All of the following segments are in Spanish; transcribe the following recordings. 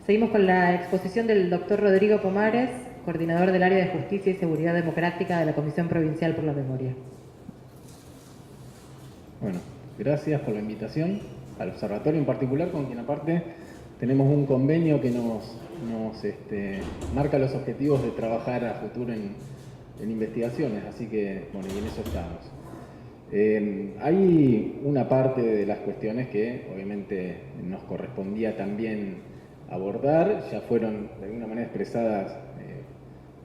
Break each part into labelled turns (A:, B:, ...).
A: Seguimos con la exposición del doctor Rodrigo Pomares, coordinador del área de Justicia y Seguridad Democrática de la Comisión Provincial por la Memoria.
B: Bueno, gracias por la invitación al observatorio en particular, con quien aparte tenemos un convenio que nos marca los objetivos de trabajar a futuro en investigaciones, así que, bueno, y en eso estamos. Hay una parte de las cuestiones que obviamente nos correspondía también abordar, ya fueron de alguna manera expresadas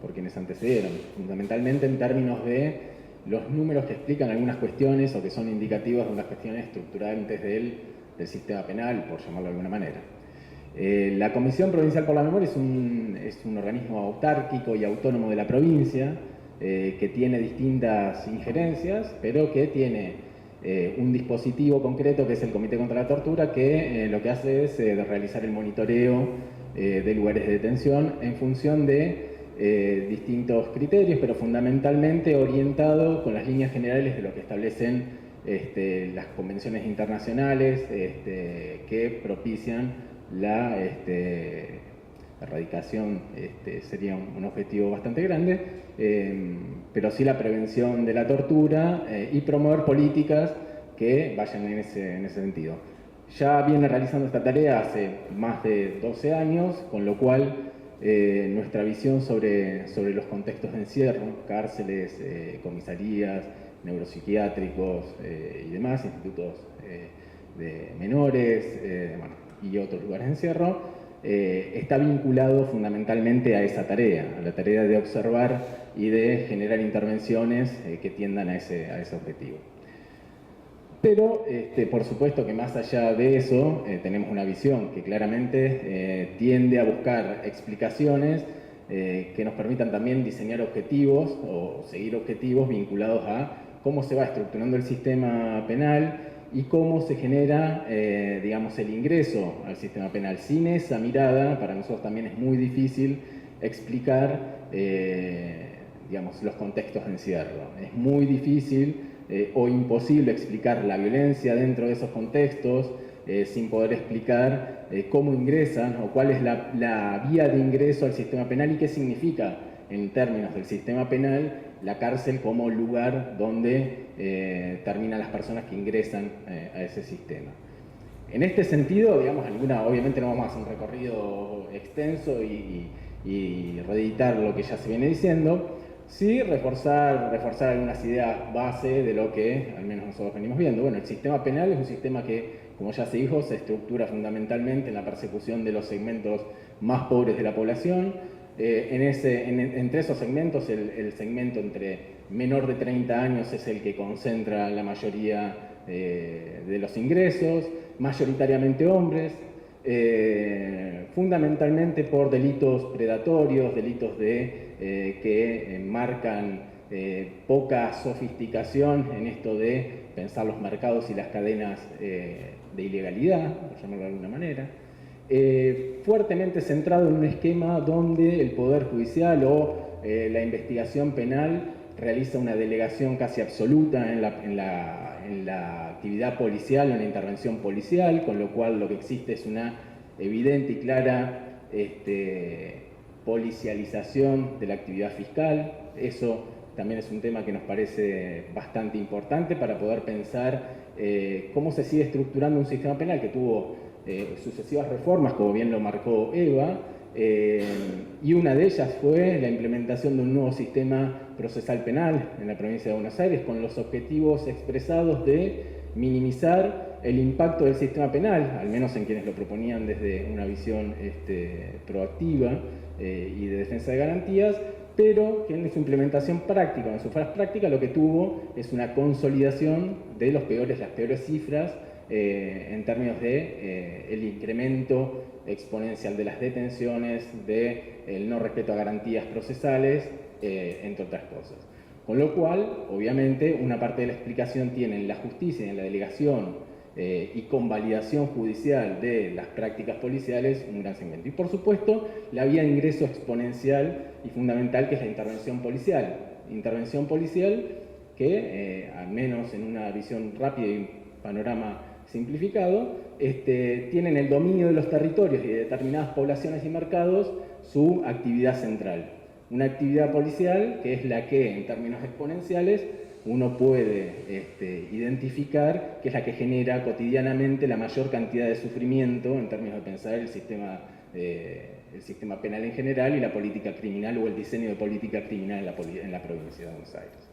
B: por quienes antecedieron, fundamentalmente en términos de los números que explican algunas cuestiones o que son indicativas de unas cuestiones estructurantes del sistema penal, por llamarlo de alguna manera. La Comisión Provincial por la Memoria es un organismo autárquico y autónomo de la provincia, que tiene distintas injerencias, pero que tiene un dispositivo concreto que es el Comité contra la Tortura, que lo que hace es realizar el monitoreo de lugares de detención en función de distintos criterios, pero fundamentalmente orientado con las líneas generales de lo que establecen las convenciones internacionales que propician la erradicación, sería un objetivo bastante grande, pero sí la prevención de la tortura y promover políticas que vayan en ese sentido. Ya viene realizando esta tarea hace más de 12 años, con lo cual nuestra visión sobre los contextos de encierro, cárceles, comisarías, neuropsiquiátricos y demás, institutos de menores bueno, y otros lugares de encierro, está vinculado fundamentalmente a esa tarea, a la tarea de observar y de generar intervenciones que tiendan a ese objetivo. Pero, por supuesto que más allá de eso, tenemos una visión que claramente tiende a buscar explicaciones que nos permitan también diseñar objetivos o seguir objetivos vinculados a cómo se va estructurando el sistema penal y cómo se genera, digamos, el ingreso al sistema penal. Sin esa mirada, para nosotros también es muy difícil explicar, digamos, los contextos de encierro. Es muy difícil o imposible explicar la violencia dentro de esos contextos sin poder explicar cómo ingresan o cuál es la vía de ingreso al sistema penal y qué significa en términos del sistema penal la cárcel como lugar donde terminan las personas que ingresan a ese sistema. En este sentido, digamos, obviamente no vamos a hacer un recorrido extenso y reeditar lo que ya se viene diciendo, sí reforzar algunas ideas base de lo que al menos nosotros venimos viendo. Bueno, el sistema penal es un sistema que, como ya se dijo, se estructura fundamentalmente en la persecución de los segmentos más pobres de la población. Entre esos segmentos, el segmento entre menor de 30 años es el que concentra la mayoría de los ingresos, mayoritariamente hombres, fundamentalmente por delitos predatorios, delitos que marcan poca sofisticación en esto de pensar los mercados y las cadenas de ilegalidad, por llamarlo de alguna manera, fuertemente centrado en un esquema donde el Poder Judicial o la investigación penal realiza una delegación casi absoluta en la actividad policial, en la intervención policial, con lo cual lo que existe es una evidente y clara policialización de la actividad fiscal. Eso también es un tema que nos parece bastante importante para poder pensar cómo se sigue estructurando un sistema penal que tuvo sucesivas reformas, como bien lo marcó Eva, y una de ellas fue la implementación de un nuevo sistema procesal penal en la provincia de Buenos Aires, con los objetivos expresados de minimizar el impacto del sistema penal, al menos en quienes lo proponían desde una visión proactiva y de defensa de garantías, pero que en su implementación práctica, en su fase práctica, lo que tuvo es una consolidación de las peores cifras en términos de el incremento exponencial de las detenciones, del no respeto a garantías procesales, entre otras cosas. Con lo cual, obviamente, una parte de la explicación tiene en la justicia y en la delegación y convalidación judicial de las prácticas policiales un gran segmento. Y por supuesto, la vía de ingreso exponencial y fundamental que es la intervención policial. Intervención policial que, al menos en una visión rápida y panorama simplificado, tienen el dominio de los territorios y de determinadas poblaciones y mercados su actividad central. Una actividad policial que es la que, en términos exponenciales, uno puede identificar que es la que genera cotidianamente la mayor cantidad de sufrimiento en términos de pensar el sistema penal en general y la política criminal o el diseño de política criminal en la provincia de Buenos Aires.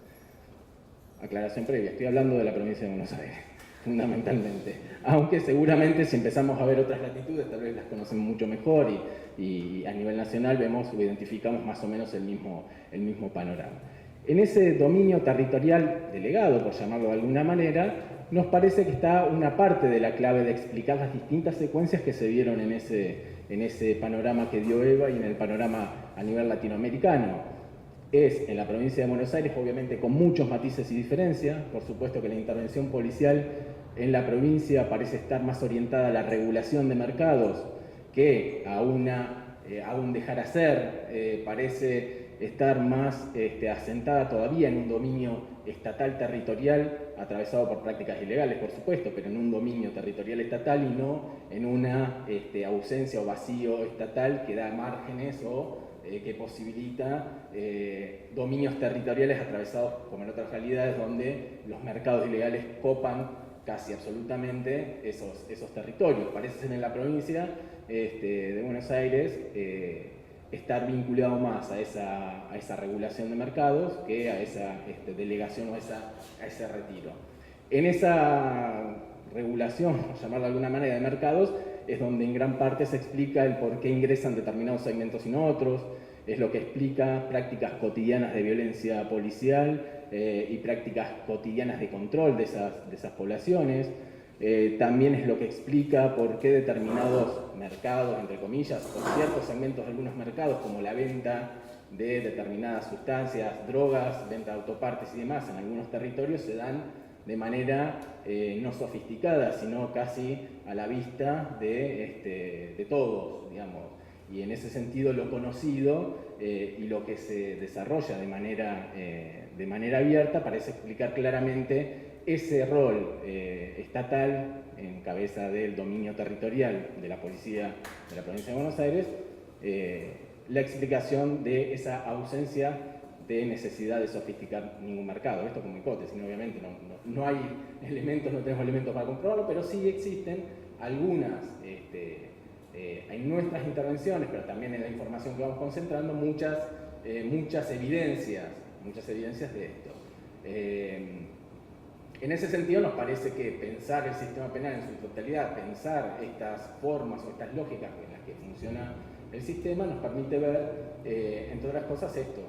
B: Aclaración previa, estoy hablando de la provincia de Buenos Aires, fundamentalmente. Aunque seguramente si empezamos a ver otras latitudes, tal vez las conocemos mucho mejor y a nivel nacional vemos o identificamos más o menos el mismo panorama. En ese dominio territorial delegado, por llamarlo de alguna manera, nos parece que está una parte de la clave de explicar las distintas secuencias que se vieron en ese panorama que dio Eva y en el panorama a nivel latinoamericano. Es en la provincia de Buenos Aires, obviamente con muchos matices y diferencias. Por supuesto que la intervención policial en la provincia parece estar más orientada a la regulación de mercados que a un dejar hacer, parece estar más asentada todavía en un dominio estatal territorial, atravesado por prácticas ilegales, por supuesto, pero en un dominio territorial estatal y no en una ausencia o vacío estatal que da márgenes o que posibilita dominios territoriales atravesados, como en otras realidades, donde los mercados ilegales copan casi absolutamente esos territorios. Parece ser en la provincia de Buenos Aires estar vinculado más a esa regulación de mercados que a esa delegación o a ese retiro. En esa regulación, por llamarlo de alguna manera, de mercados, es donde en gran parte se explica el por qué ingresan determinados segmentos y no otros, es lo que explica prácticas cotidianas de violencia policial y prácticas cotidianas de control de esas poblaciones. También es lo que explica por qué determinados mercados, entre comillas, o ciertos segmentos de algunos mercados, como la venta de determinadas sustancias, drogas, venta de autopartes y demás, en algunos territorios se dan de manera no sofisticada, sino casi a la vista de todos, digamos. Y en ese sentido lo conocido y lo que se desarrolla de manera abierta parece explicar claramente ese rol estatal en cabeza del dominio territorial de la policía de la provincia de Buenos Aires, la explicación de esa ausencia de necesidad de sofisticar ningún mercado. Esto como hipótesis, obviamente no hay elementos, no tenemos elementos para comprobarlo, pero sí existen algunas, en nuestras intervenciones, pero también en la información que vamos concentrando, muchas evidencias de esto. En ese sentido nos parece que pensar el sistema penal en su totalidad, pensar estas formas o estas lógicas en las que funciona el sistema, nos permite ver, entre otras cosas, estos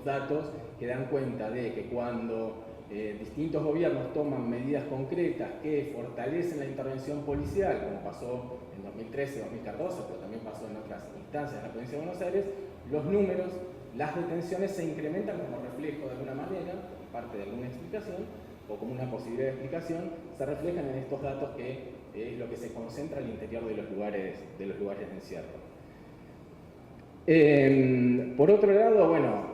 B: datos que dan cuenta de que cuando distintos gobiernos toman medidas concretas que fortalecen la intervención policial, como pasó en 2013, 2014, pero también pasó en otras instancias de la provincia de Buenos Aires, los números, las detenciones se incrementan como reflejo de alguna manera, parte de alguna explicación, o como una posibilidad de explicación, se reflejan en estos datos que es lo que se concentra al interior de los lugares de encierro. Por otro lado, bueno,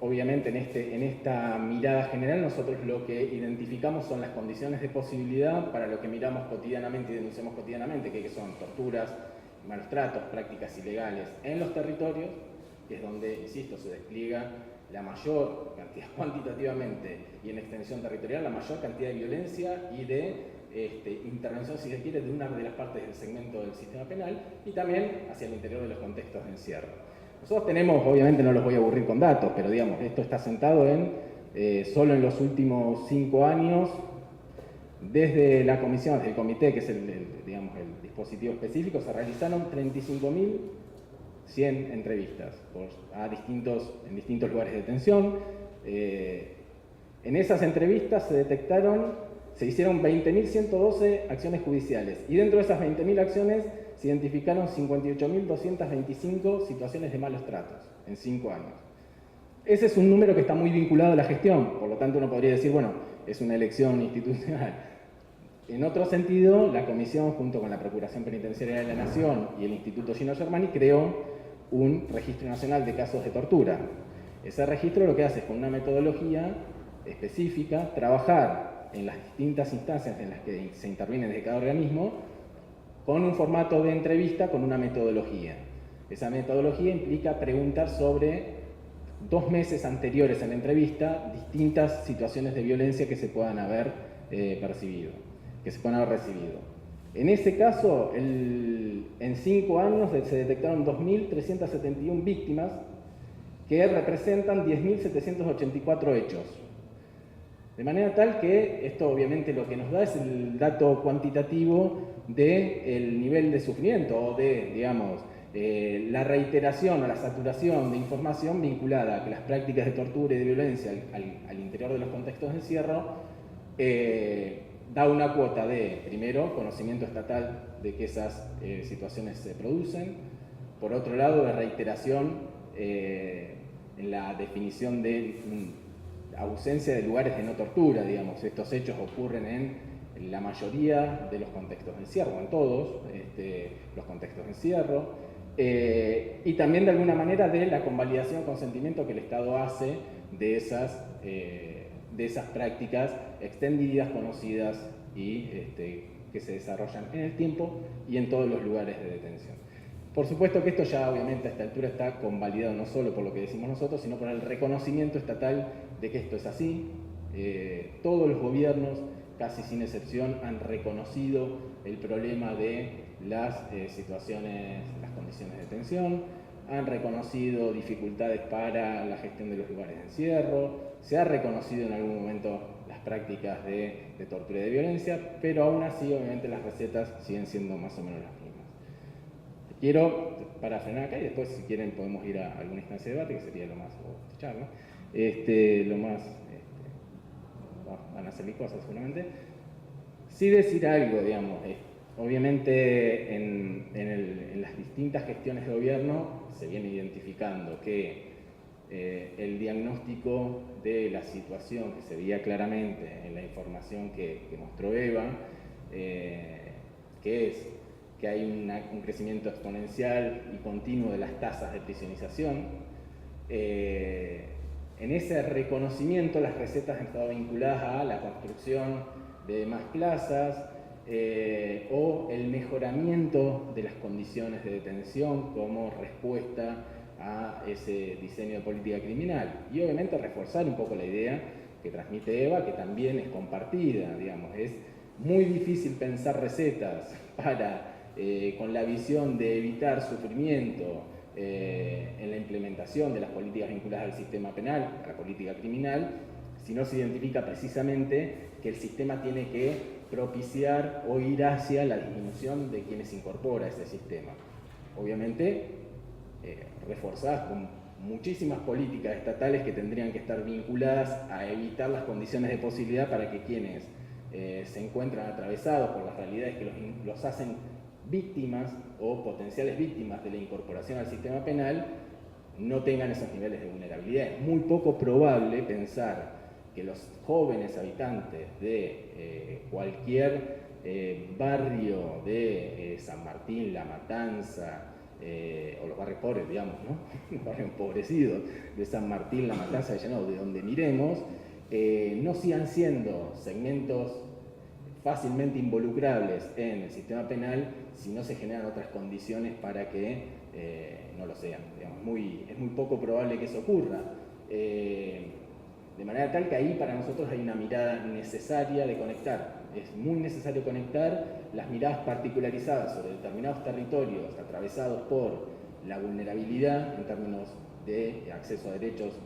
B: obviamente en esta mirada general nosotros lo que identificamos son las condiciones de posibilidad para lo que miramos cotidianamente y denunciamos cotidianamente, que son torturas, malos tratos, prácticas ilegales en los territorios, que es donde, insisto, se despliega la mayor cantidad cuantitativamente y en extensión territorial, la mayor cantidad de violencia y de intervención, si se quiere, de una de las partes del segmento del sistema penal y también hacia el interior de los contextos de encierro. Nosotros tenemos, obviamente no los voy a aburrir con datos, pero digamos, esto está sentado solo en los últimos 5 años, desde la comisión, desde el comité, que es el dispositivo específico, se realizaron 35.100 entrevistas en distintos lugares de detención. En esas entrevistas se hicieron 20.112 acciones judiciales y dentro de esas 20.000 acciones se identificaron 58.225 situaciones de malos tratos en 5 años. Ese es un número que está muy vinculado a la gestión, por lo tanto uno podría decir, bueno, es una elección institucional. En otro sentido, la Comisión, junto con la Procuración Penitenciaria de la Nación y el Instituto Gino Germani, creó un registro nacional de casos de tortura. Ese registro lo que hace es, con una metodología específica, trabajar en las distintas instancias en las que se interviene desde cada organismo, con un formato de entrevista, con una metodología. Esa metodología implica preguntar sobre 2 meses anteriores a la entrevista distintas situaciones de violencia que se puedan haber recibido. En ese caso, en 5 años se detectaron 2.371 víctimas que representan 10.784 hechos. De manera tal que esto obviamente lo que nos da es el dato cuantitativo del nivel de sufrimiento o de, digamos, la reiteración o la saturación de información vinculada a que las prácticas de tortura y de violencia al interior de los contextos de encierro da una cuota de, primero, conocimiento estatal de que esas situaciones se producen, por otro lado, de reiteración en la definición de ausencia de lugares de no tortura, digamos. Estos hechos ocurren en la mayoría de los contextos de encierro, en todos los contextos de encierro, y también de alguna manera de la convalidación, consentimiento que el Estado hace de esas prácticas extendidas, conocidas y que se desarrollan en el tiempo y en todos los lugares de detención. Por supuesto que esto ya obviamente a esta altura está convalidado no solo por lo que decimos nosotros, sino por el reconocimiento estatal de que esto es así. Todos los gobiernos, casi sin excepción, han reconocido el problema de las situaciones, las condiciones de detención, han reconocido dificultades para la gestión de los lugares de encierro, se ha reconocido en algún momento las prácticas de tortura y de violencia, pero aún así obviamente las recetas siguen siendo más o menos las mismas. Quiero, para frenar acá, y después si quieren podemos ir a alguna instancia de debate, que sería lo más, o charla, van a salir cosas seguramente. Sí decir algo, digamos, obviamente en las distintas gestiones de gobierno se viene identificando que el diagnóstico de la situación que se veía claramente en la información que mostró Eva, que es que hay un crecimiento exponencial y continuo de las tasas de prisionización. En ese reconocimiento las recetas han estado vinculadas a la construcción de más plazas o el mejoramiento de las condiciones de detención como respuesta a ese diseño de política criminal. Y obviamente reforzar un poco la idea que transmite Eva, que también es compartida, digamos. Es muy difícil pensar recetas con la visión de evitar sufrimiento en la implementación de las políticas vinculadas al sistema penal, a la política criminal, si no se identifica precisamente que el sistema tiene que propiciar o ir hacia la disminución de quienes incorpora ese sistema. Obviamente, reforzadas con muchísimas políticas estatales que tendrían que estar vinculadas a evitar las condiciones de posibilidad para que quienes se encuentran atravesados por las realidades que los hacen víctimas o potenciales víctimas de la incorporación al sistema penal no tengan esos niveles de vulnerabilidad. Es muy poco probable pensar que los jóvenes habitantes de cualquier barrio de San Martín, La Matanza, o los barrios pobres, digamos, ¿no? Los barrios empobrecidos de San Martín, La Matanza, de Llanado, de donde miremos, no sigan siendo segmentos fácilmente involucrables en el sistema penal si no se generan otras condiciones para que no lo sean. Digamos, es muy poco probable que eso ocurra. De manera tal que ahí para nosotros hay una mirada necesaria de conectar. Es muy necesario conectar las miradas particularizadas sobre determinados territorios atravesados por la vulnerabilidad en términos de acceso a derechos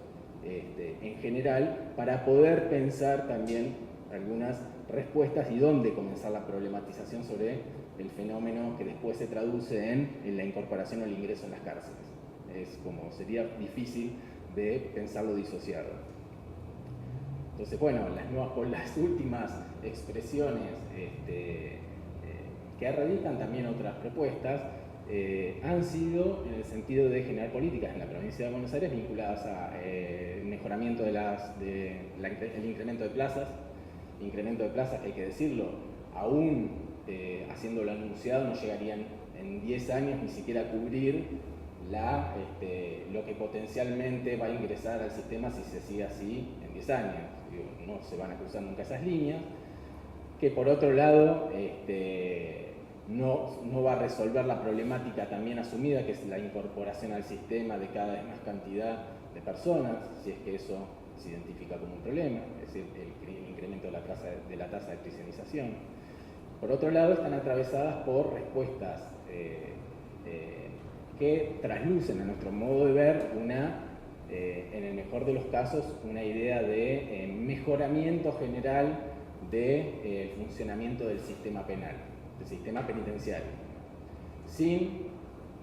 B: en general, para poder pensar también algunas respuestas y dónde comenzar la problematización sobre el fenómeno que después se traduce en la incorporación o el ingreso en las cárceles. Sería difícil de pensarlo disociado. Entonces, bueno, las últimas expresiones que radican también otras propuestas han sido en el sentido de generar políticas en la provincia de Buenos Aires vinculadas al mejoramiento el incremento de plazas. Incremento de plazas que hay que decirlo, aún haciéndolo anunciado, no llegarían en 10 años ni siquiera a cubrir lo que potencialmente va a ingresar al sistema si se sigue así en 10 años. Digo, no se van a cruzar nunca esas líneas, que por otro lado no va a resolver la problemática también asumida, que es la incorporación al sistema de cada vez más cantidad de personas, si es que eso se identifica como un problema, es decir, el incremento de la tasa de cristianización. Por otro lado, están atravesadas por respuestas que traslucen a nuestro modo de ver en el mejor de los casos, una idea de mejoramiento general del funcionamiento del sistema penal, del sistema penitenciario, sin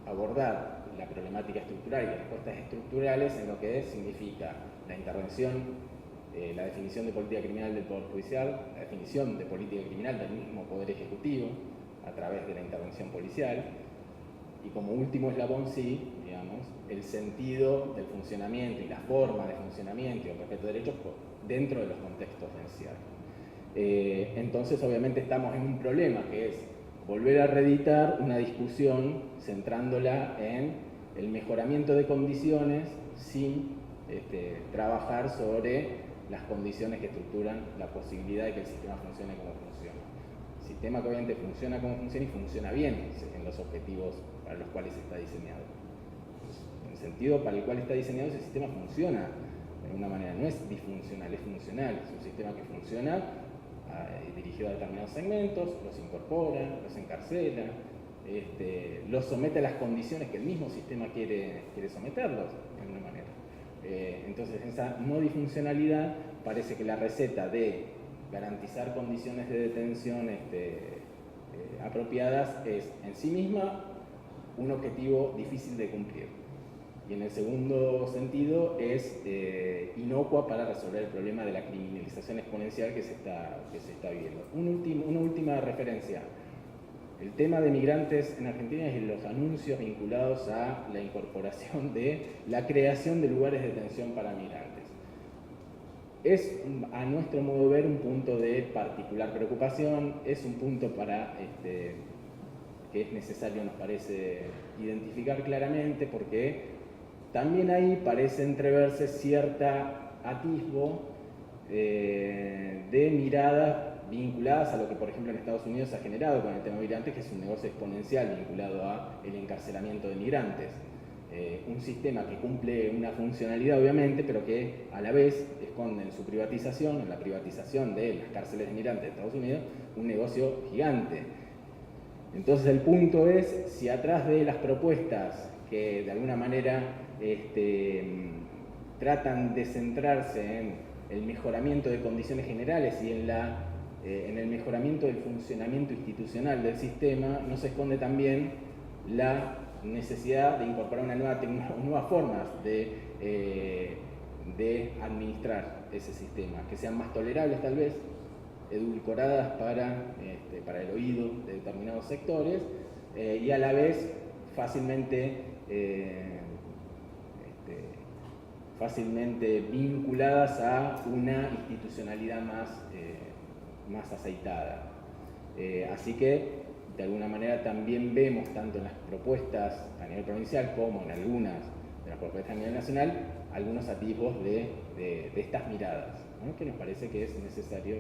B: abordar la problemática estructural y las respuestas estructurales en lo que significa la intervención, la definición de política criminal del Poder Judicial, la definición de política criminal del mismo Poder Ejecutivo a través de la intervención policial, y como último eslabón, sí, digamos, el sentido del funcionamiento y la forma de funcionamiento y el respeto de derechos dentro de los contextos judiciales. Entonces, obviamente, estamos en un problema que es volver a reeditar una discusión centrándola en el mejoramiento de condiciones sin trabajar sobre las condiciones que estructuran la posibilidad de que el sistema funcione como funciona. Sistema que obviamente funciona como funciona y funciona bien en los objetivos para los cuales está diseñado. En el sentido para el cual está diseñado, ese sistema funciona de alguna manera, no es disfuncional, es funcional, es un sistema que funciona dirigido a determinados segmentos, los incorpora, los encarcela, los somete a las condiciones que el mismo sistema quiere someterlos de alguna manera. Entonces, esa no disfuncionalidad parece que la receta de garantizar condiciones de detención apropiadas es en sí misma un objetivo difícil de cumplir. Y en el segundo sentido es inocua para resolver el problema de la criminalización exponencial que se está viviendo. Una última referencia. El tema de migrantes en Argentina es los anuncios vinculados a la incorporación de la creación de lugares de detención para migrantes. Es, a nuestro modo de ver, un punto de particular preocupación, es un punto que es necesario, nos parece, identificar claramente, porque también ahí parece entreverse cierta atisbo de miradas vinculadas a lo que, por ejemplo, en Estados Unidos se ha generado con el tema de migrantes, que es un negocio exponencial vinculado al encarcelamiento de migrantes. Un sistema que cumple una funcionalidad, obviamente, pero que a la vez esconde en su privatización, en la privatización de las cárceles de migrantes de Estados Unidos, un negocio gigante. Entonces el punto es si atrás de las propuestas que de alguna manera tratan de centrarse en el mejoramiento de condiciones generales y en el mejoramiento del funcionamiento institucional del sistema, no se esconde también la necesidad de incorporar nuevas formas de administrar ese sistema, que sean más tolerables tal vez, edulcoradas para el oído de determinados sectores y a la vez fácilmente vinculadas a una institucionalidad más aceitada. Así que, de alguna manera, también vemos, tanto en las propuestas a nivel provincial como en algunas de las propuestas a nivel nacional, algunos atisbos de estas miradas, ¿no? Que nos parece que es necesario